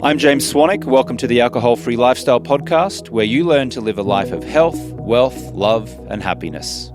I'm James Swanwick. Welcome to the Alcohol-Free Lifestyle Podcast, where you learn to live a life of health, wealth, love, and happiness.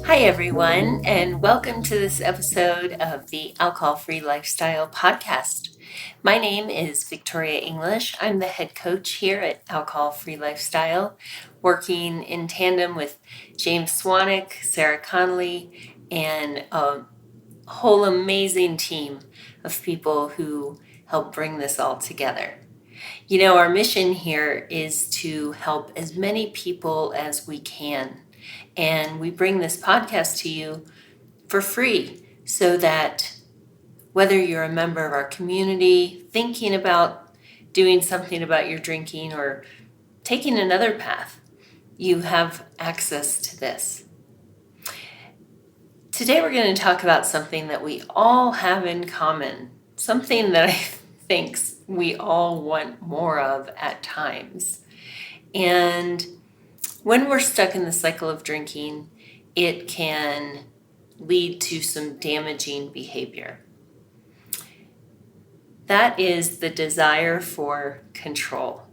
Hi, everyone, and welcome to this episode of the Alcohol-Free Lifestyle Podcast. My name is Victoria English. I'm the head coach here at Alcohol-Free Lifestyle, working in tandem with James Swanwick, Sarah Connolly, and a whole amazing team of people who help bring this all together. You know, our mission here is to help as many people as we can. And we bring this podcast to you for free so that whether you're a member of our community, thinking about doing something about your drinking or taking another path, you have access to this. Today we're going to talk about something that we all have in common, something that I think we all want more of at times. And when we're stuck in the cycle of drinking, it can lead to some damaging behavior. That is the desire for control.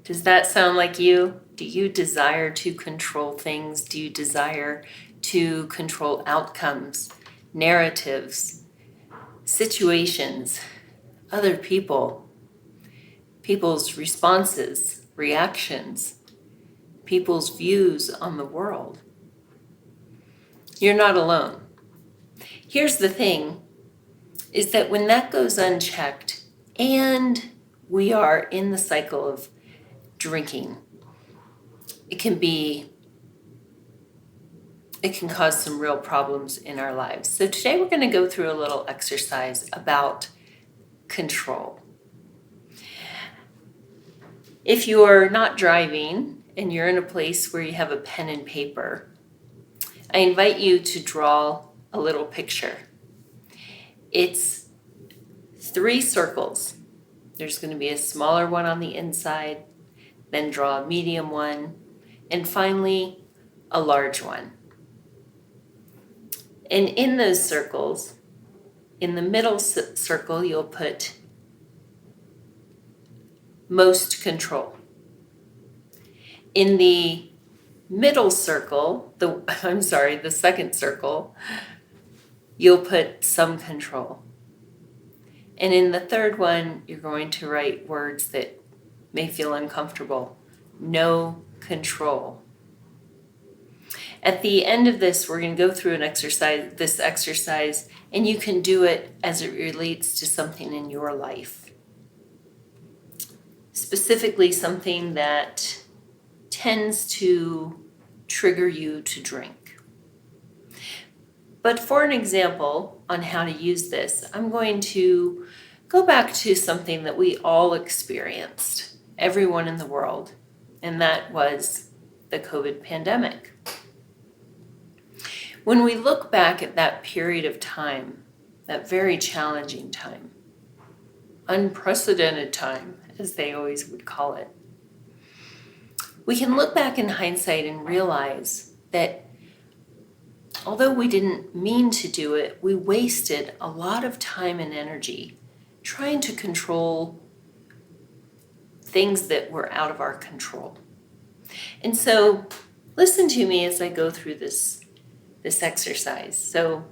Does that sound like you? Do you desire to control things? Do you desire to control outcomes, narratives, situations, other people, people's responses, reactions, people's views on the world? You're not alone. Here's the thing, is that when that goes unchecked and we are in the cycle of drinking, it can cause some real problems in our lives. So today we're going to go through a little exercise about control. If you're not driving and you're in a place where you have a pen and paper, I invite you to draw a little picture. It's 3 circles. There's going to be a smaller one on the inside, then draw a medium one, and finally a large one. And in those circles, in the middle circle, you'll put most control. In the middle circle, the second circle, you'll put some control. And in the third one, you're going to write words that may feel uncomfortable. No control. At the end of this, we're going to go through this exercise, and you can do it as it relates to something in your life. Specifically, something that tends to trigger you to drink. But for an example on how to use this, I'm going to go back to something that we all experienced, everyone in the world, and that was the COVID pandemic. When we look back at that period of time, that very challenging time, unprecedented time, as they always would call it, we can look back in hindsight and realize that although we didn't mean to do it, we wasted a lot of time and energy trying to control things that were out of our control. And so listen to me as I go through this exercise. So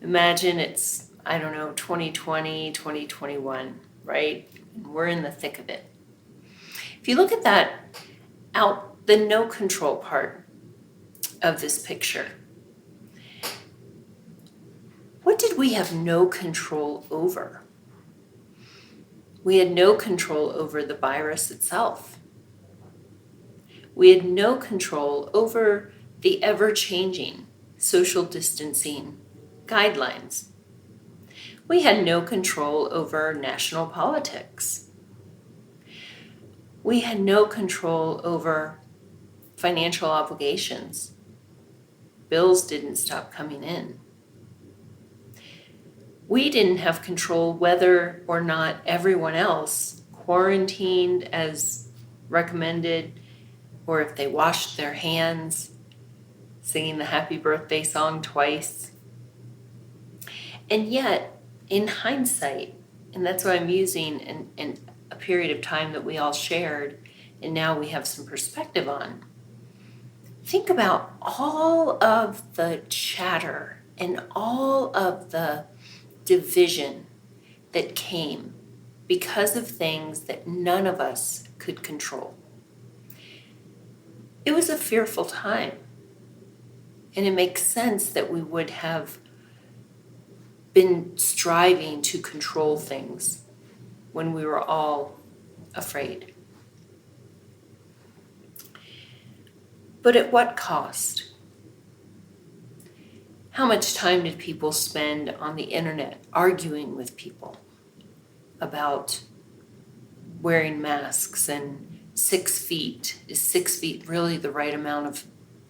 imagine it's, 2020, 2021, right? We're in the thick of it. If you look at the no control part of this picture, what did we have no control over? We had no control over the virus itself. We had no control over the ever-changing social distancing guidelines. We had no control over national politics. We had no control over financial obligations. Bills didn't stop coming in. We didn't have control whether or not everyone else quarantined as recommended, or if they washed their hands, singing the happy birthday song twice. And yet, in hindsight, and that's what I'm using in a period of time that we all shared, and now we have some perspective on. Think about all of the chatter and all of the division that came because of things that none of us could control. It was a fearful time, and it makes sense that we would have been striving to control things when we were all afraid. But at what cost? How much time did people spend on the internet arguing with people about wearing masks and 6 feet? Is 6 feet really the right amount of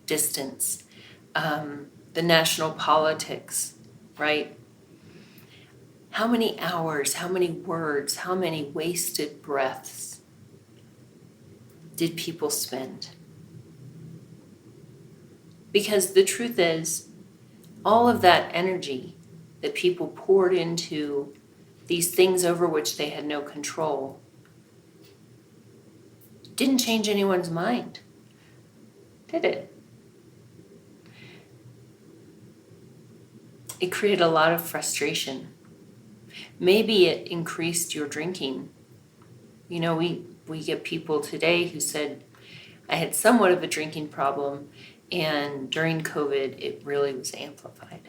distance? The national politics, right? How many hours, how many words, how many wasted breaths did people spend? Because the truth is, all of that energy that people poured into these things over which they had no control didn't change anyone's mind, did it? It created a lot of frustration. Maybe it increased your drinking. You know, we get people today who said, I had somewhat of a drinking problem, and during COVID, it really was amplified.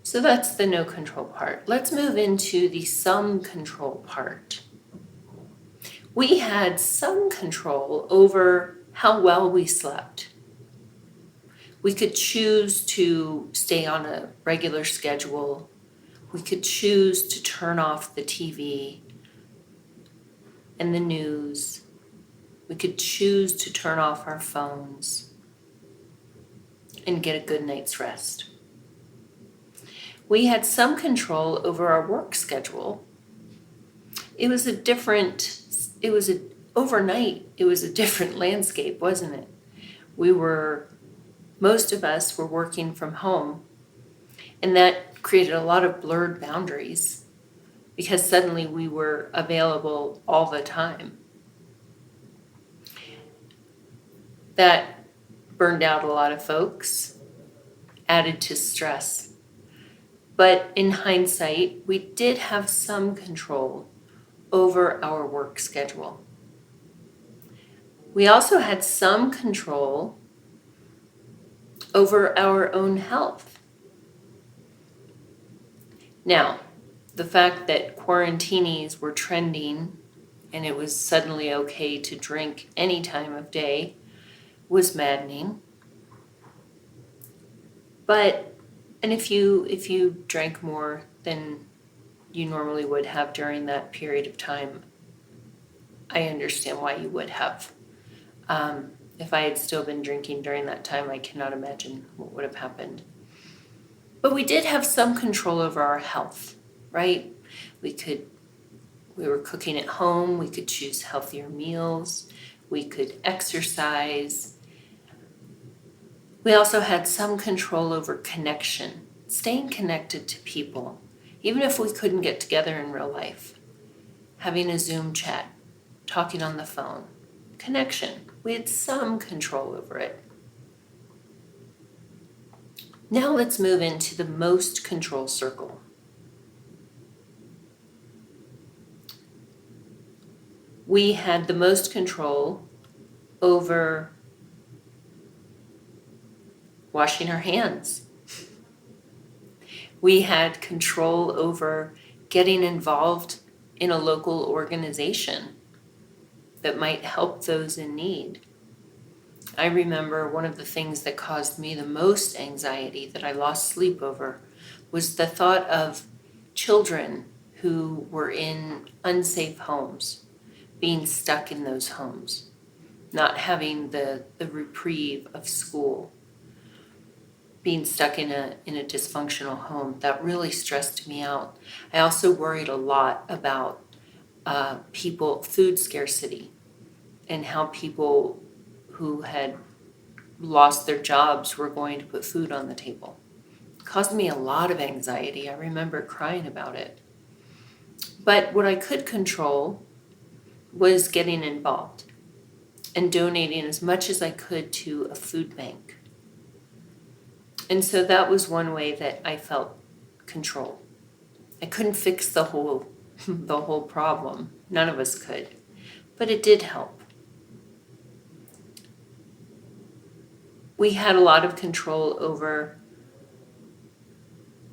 So that's the no control part. Let's move into the some control part. We had some control over how well we slept. We could choose to stay on a regular schedule. We could choose to turn off the TV and the news. We could choose to turn off our phones and get a good night's rest. We had some control over our work schedule. Overnight, it was a different landscape, wasn't it? Most of us were working from home, and that created a lot of blurred boundaries because suddenly we were available all the time. That burned out a lot of folks, added to stress. But in hindsight, we did have some control over our work schedule. We also had some control over our own health. Now, the fact that quarantinis were trending and it was suddenly okay to drink any time of day was maddening. And if you drank more than you normally would have during that period of time, I understand why you would have. If I had still been drinking during that time, I cannot imagine what would have happened. But we did have some control over our health, right? We were cooking at home, we could choose healthier meals, we could exercise. We also had some control over connection, staying connected to people, even if we couldn't get together in real life. Having a Zoom chat, talking on the phone, connection. We had some control over it. Now let's move into the most control circle. We had the most control over washing our hands. We had control over getting involved in a local organization that might help those in need. I remember one of the things that caused me the most anxiety that I lost sleep over was the thought of children who were in unsafe homes, being stuck in those homes, not having the reprieve of school, being stuck in a dysfunctional home. That really stressed me out. I also worried a lot about food scarcity, and how people who had lost their jobs were going to put food on the table. It caused me a lot of anxiety. I remember crying about it. But what I could control was getting involved and donating as much as I could to a food bank. And so that was one way that I felt control. I couldn't fix the whole problem. None of us could. But it did help. We had a lot of control over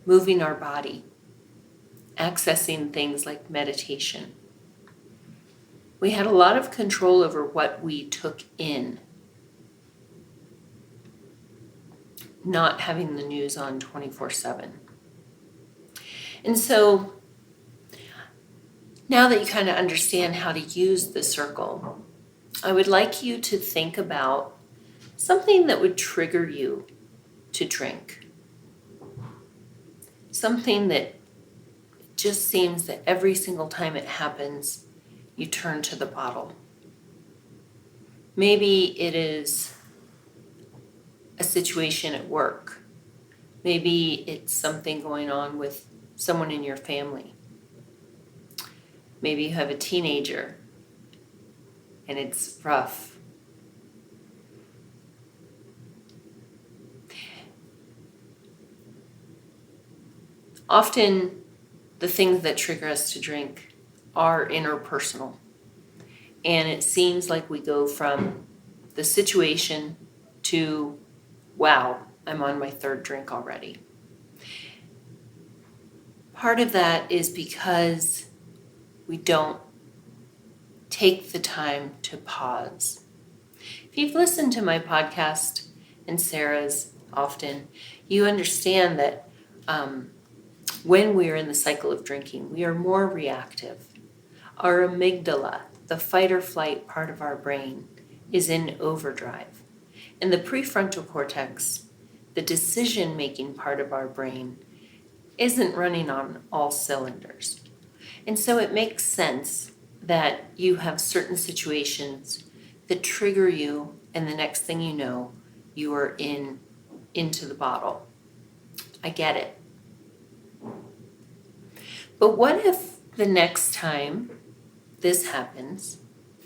moving our body, accessing things like meditation. We had a lot of control over what we took in, not having the news on 24/7. And so now that you kind of understand how to use the circle, I would like you to think about something that would trigger you to drink. Something that just seems that every single time it happens, you turn to the bottle. Maybe it is a situation at work. Maybe it's something going on with someone in your family. Maybe you have a teenager and it's rough. Often, the things that trigger us to drink are interpersonal. And it seems like we go from the situation to, wow, I'm on my third drink already. Part of that is because we don't take the time to pause. If you've listened to my podcast and Sarah's often, you understand that when we are in the cycle of drinking, we are more reactive. Our amygdala, the fight or flight part of our brain, is in overdrive. And the prefrontal cortex, the decision-making part of our brain, isn't running on all cylinders. And so it makes sense that you have certain situations that trigger you, and the next thing you know, you are into the bottle. I get it. But what if the next time this happens,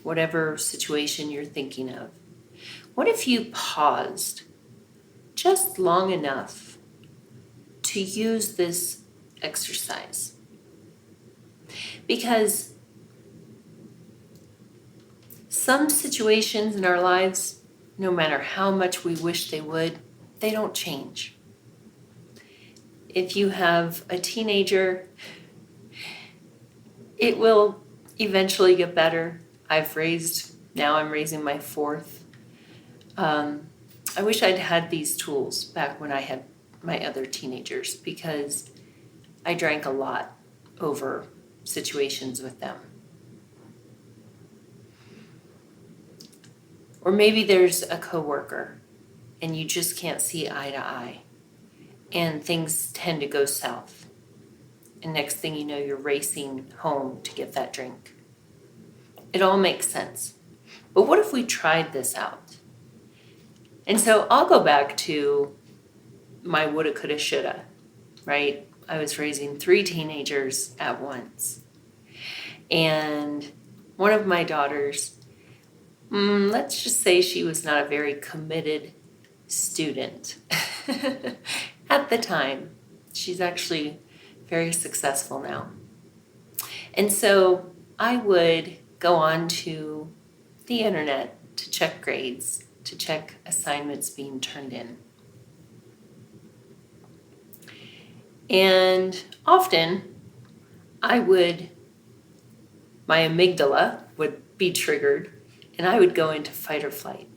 whatever situation you're thinking of, what if you paused just long enough to use this exercise? Because some situations in our lives, no matter how much we wish they would, they don't change. If you have a teenager, it will eventually get better. Now I'm raising my fourth. I wish I'd had these tools back when I had my other teenagers, because I drank a lot over situations with them. Or maybe there's a coworker and you just can't see eye to eye and things tend to go south. And next thing you know, you're racing home to get that drink. It all makes sense. But what if we tried this out? And so I'll go back to my woulda, coulda, shoulda, right? I was raising 3 teenagers at once. And one of my daughters, let's just say she was not a very committed student at the time. She's actually very successful now. And so I would go on to the internet to check grades, to check assignments being turned in. And often my amygdala would be triggered and I would go into fight or flight.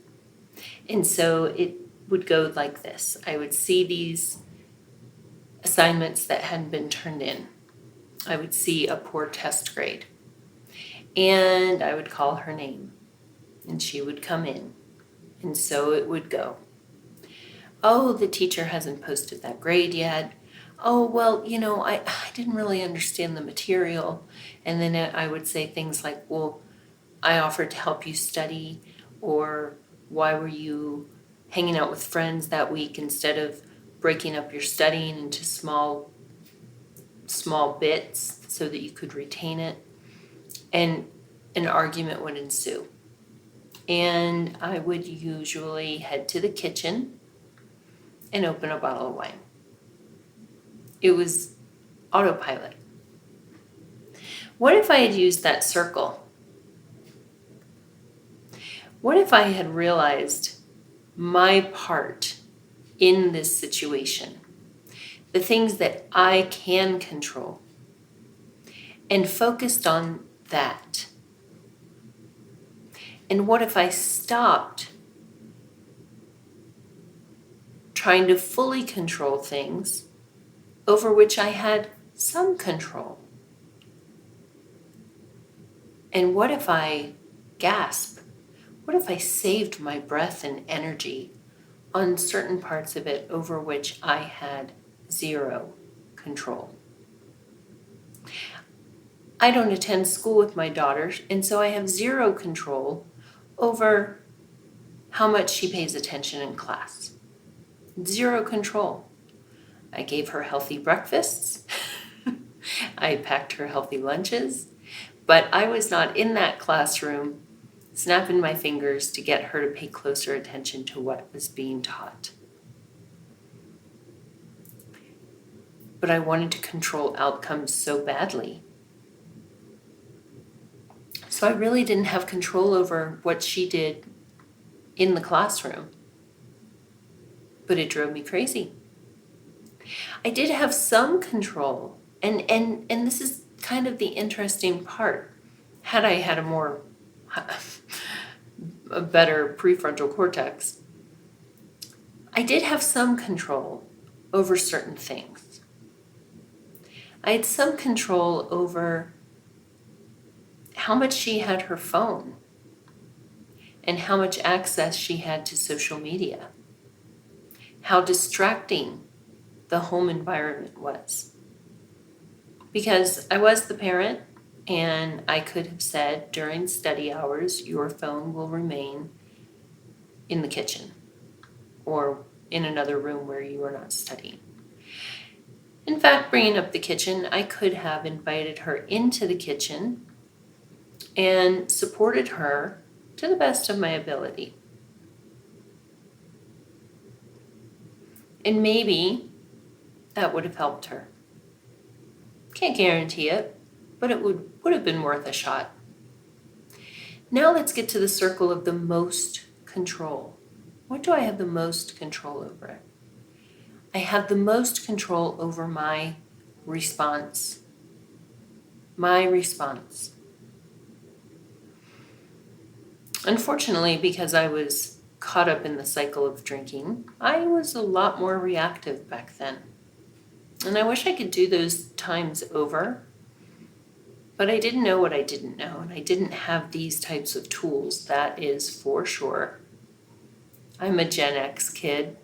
And so it would go like this. I would see these assignments that hadn't been turned in. I would see a poor test grade. And I would call her name. And she would come in. And so it would go. Oh, the teacher hasn't posted that grade yet. Oh, well, I didn't really understand the material. And then I would say things like, well, I offered to help you study, or why were you hanging out with friends that week, instead of breaking up your studying into small bits so that you could retain it, and an argument would ensue. And I would usually head to the kitchen and open a bottle of wine. It was autopilot. What if I had used that circle? What if I had realized my part in this situation, the things that I can control, and focused on that? And what if I stopped trying to fully control things over which I had some control? And what if I gasp? What if I saved my breath and energy on certain parts of it over which I had zero control? I don't attend school with my daughter, and so I have zero control over how much she pays attention in class. Zero control. I gave her healthy breakfasts. I packed her healthy lunches. But I was not in that classroom snapping my fingers to get her to pay closer attention to what was being taught. But I wanted to control outcomes so badly. So I really didn't have control over what she did in the classroom. But it drove me crazy. I did have some control, and this is kind of the interesting part. Had I had a better prefrontal cortex, I did have some control over certain things. I had some control over how much she had her phone and how much access she had to social media, how distracting the home environment was. Because I was the parent, and I could have said during study hours, your phone will remain in the kitchen or in another room where you are not studying. In fact, bringing up the kitchen, I could have invited her into the kitchen and supported her to the best of my ability. And maybe that would have helped her. Can't guarantee it, but it would have been worth a shot. Now let's get to the circle of the most control. What do I have the most control over? I have the most control over my response. My response. Unfortunately, because I was caught up in the cycle of drinking, I was a lot more reactive back then. And I wish I could do those times over, but I didn't know what I didn't know, and I didn't have these types of tools, that is for sure. I'm a Gen X kid,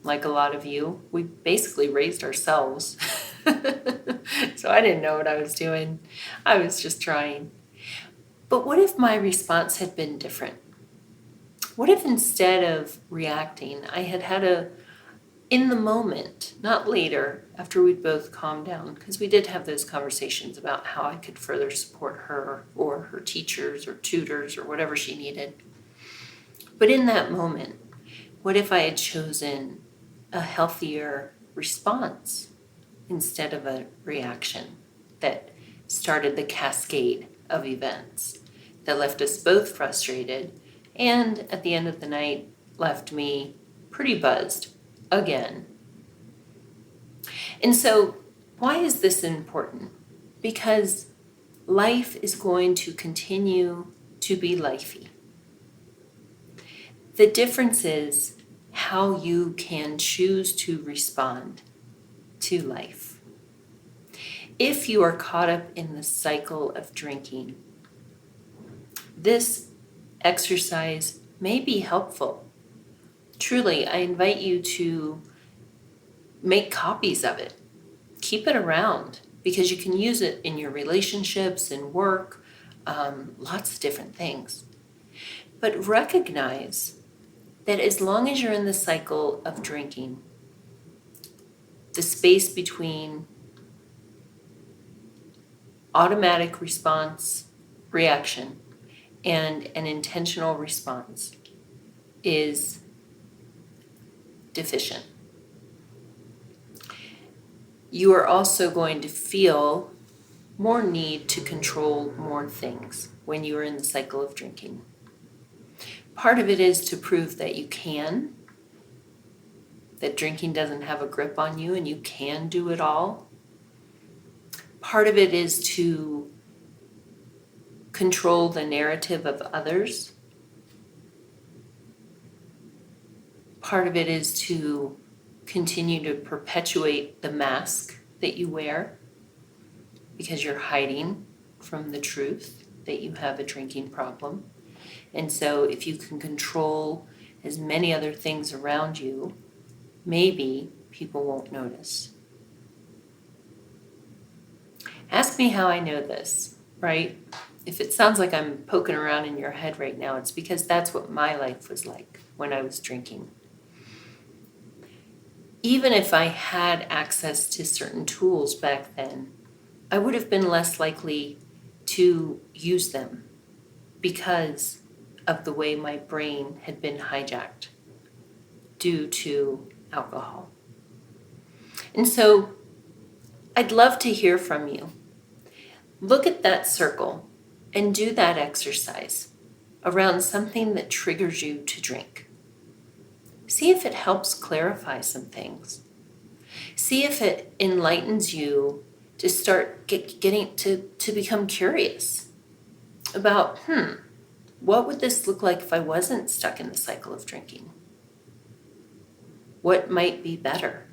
like a lot of you. We basically raised ourselves. So I didn't know what I was doing. I was just trying. But what if my response had been different? What if instead of reacting, I had in the moment, not later, after we'd both calmed down, because we did have those conversations about how I could further support her or her teachers or tutors or whatever she needed. But in that moment, what if I had chosen a healthier response instead of a reaction that started the cascade of events that left us both frustrated and at the end of the night left me pretty buzzed again? And so why is this important? Because life is going to continue to be lifey. The difference is how you can choose to respond to life. If you are caught up in the cycle of drinking, this exercise may be helpful. Truly, I invite you to make copies of it. Keep it around because you can use it in your relationships and work, lots of different things. But recognize that as long as you're in the cycle of drinking, the space between automatic response, reaction, and an intentional response is deficient. You are also going to feel more need to control more things when you are in the cycle of drinking. Part of it is to prove that you can, that drinking doesn't have a grip on you and you can do it all. Part of it is to control the narrative of others. Part of it is to continue to perpetuate the mask that you wear because you're hiding from the truth that you have a drinking problem. And so if you can control as many other things around you, maybe people won't notice. Ask me how I know this, right? If it sounds like I'm poking around in your head right now, it's because that's what my life was like when I was drinking. Even if I had access to certain tools back then, I would have been less likely to use them because of the way my brain had been hijacked due to alcohol. And so I'd love to hear from you. Look at that circle and do that exercise around something that triggers you to drink. See if it helps clarify some things. See if it enlightens you to start getting to become curious about, what would this look like if I wasn't stuck in the cycle of drinking? What might be better?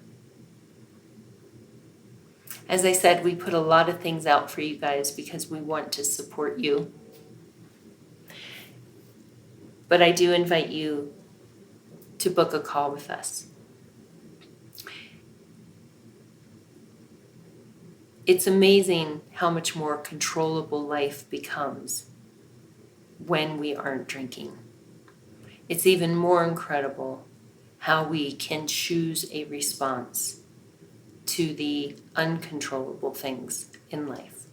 As I said, we put a lot of things out for you guys because we want to support you. But I do invite you to book a call with us. It's amazing how much more controllable life becomes when we aren't drinking. It's even more incredible how we can choose a response to the uncontrollable things in life.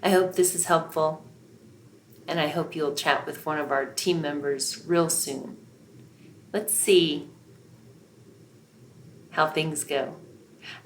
I hope this is helpful, and I hope you'll chat with one of our team members real soon. Let's see how things go.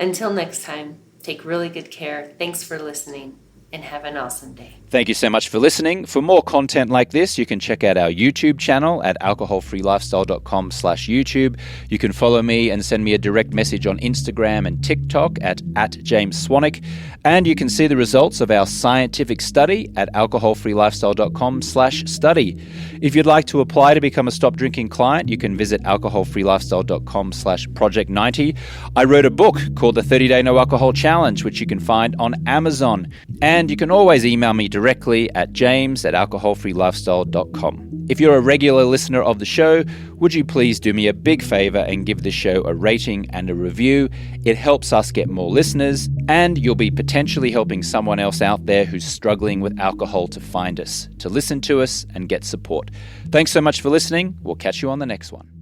Until next time, take really good care. Thanks for listening, and have an awesome day. Thank you so much for listening. For more content like this, you can check out our YouTube channel at alcoholfreelifestyle.com/YouTube. You can follow me and send me a direct message on Instagram and TikTok at James Swanwick. And you can see the results of our scientific study at alcoholfreelifestyle.com/study. If you'd like to apply to become a Stop Drinking client, you can visit alcoholfreelifestyle.com/project90. I wrote a book called The 30-Day No Alcohol Challenge, which you can find on Amazon. And you can always email me directly at james@alcoholfreelifestyle.com. If you're a regular listener of the show, would you please do me a big favor and give the show a rating and a review? It helps us get more listeners, and you'll be potentially helping someone else out there who's struggling with alcohol to find us, to listen to us and get support. Thanks so much for listening. We'll catch you on the next one.